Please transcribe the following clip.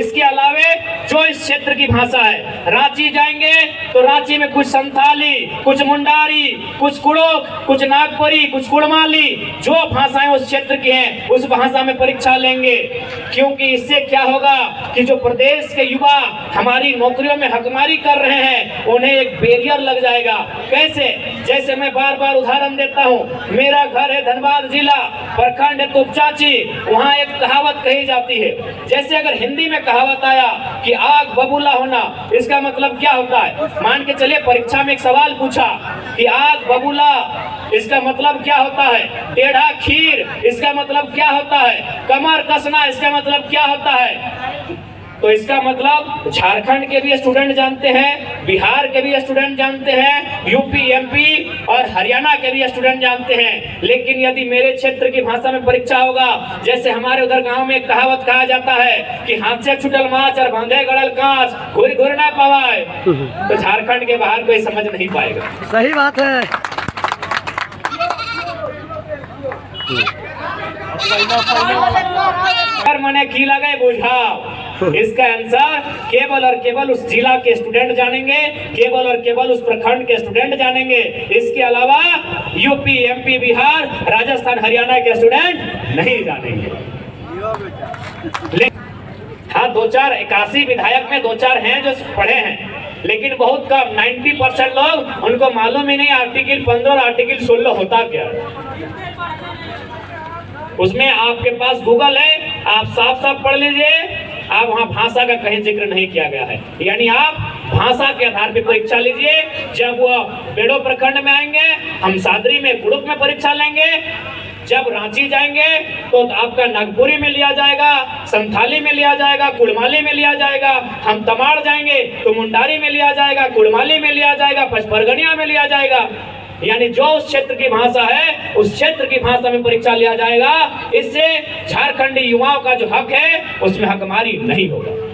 इसके अलावे जो इस क्षेत्र की भाषा है, रांची जाएंगे तो रांची में कुछ संथाली, कुछ मुंडारी, कुछ कुड़ोक, कुछ नागपुरी, कुछ कुड़माली, जो भाषाएं उस क्षेत्र की हैं उस भाषा में परीक्षा लेंगे। क्योंकि इससे क्या होगा कि जो प्रदेश के युवा हमारी नौकरियों में हकमारी कर रहे हैं उन्हें एक बैरियर लग जाएगा। कैसे? जैसे मैं बार बार उदाहरण देता हूँ, मेरा घर है धनबाद जिला, प्रखंड है तुपचाची, वहाँ एक कहावत कही जाती है। जैसे अगर हिंदी में कहावत आया कि आग बबूला होना, इसका मतलब क्या होता है? मान के चलिए परीक्षा में एक सवाल पूछा कि आग बबूला इसका मतलब क्या होता है, टेढ़ा खीर इसका मतलब क्या होता है, कमर कसना इसका मतलब क्या होता है। तो इसका मतलब झारखंड के भी स्टूडेंट जानते हैं, बिहार के भी स्टूडेंट जानते हैं, यूपी, एमपी और हरियाणा के भी स्टूडेंट जानते हैं। लेकिन यदि मेरे क्षेत्र की भाषा में परीक्षा होगा, जैसे हमारे उधर गांव में एक कहावत कहा जाता है कि हाथ से छुटल माछ और बांधे गड़ल कांच, घुर घुर ना पावाए, तो झारखंड के बाहर कोई समझ नहीं पाएगा। सही बात है। मने की लगे बुझाओ, इसका आंसर केवल और केवल उस जिला के स्टूडेंट जानेंगे, केवल और केवल उस प्रखंड के स्टूडेंट जानेंगे। इसके अलावा यूपी, एमपी, बिहार, राजस्थान, हरियाणा के स्टूडेंट नहीं जानेंगे। हाँ, 81 विधायक में 2-4 हैं जो पढ़े हैं, लेकिन बहुत कम, 90% लोग उनको मालूम ही नहीं आर्टिकल 15 और आर्टिकल 16 होता क्या। उसमें आपके पास गूगल है, आप साफ साफ पढ़ लीजिए, आप वहाँ भाषा का कहीं जिक्र नहीं किया गया है। यानी आप भाषा के आधार पर परीक्षा लीजिए। जब वो बेड़ो प्रखंड में आएंगे, हम सादरी में कुड़ुक में परीक्षा लेंगे। जब रांची जाएंगे तो आपका नागपुरी में लिया जाएगा, संथाली में लिया जाएगा, कुड़माली में लिया जाएगा। हम तमाड़ जाएंगे तो मुंडारी में लिया जाएगा, कुड़माली में लिया जाएगा, पचपरगनिया में लिया जाएगा। यानी जो उस क्षेत्र की भाषा है उस क्षेत्र की भाषा में परीक्षा लिया जाएगा। इससे झारखंडी युवाओं का जो हक है उसमें हकमारी नहीं होगा।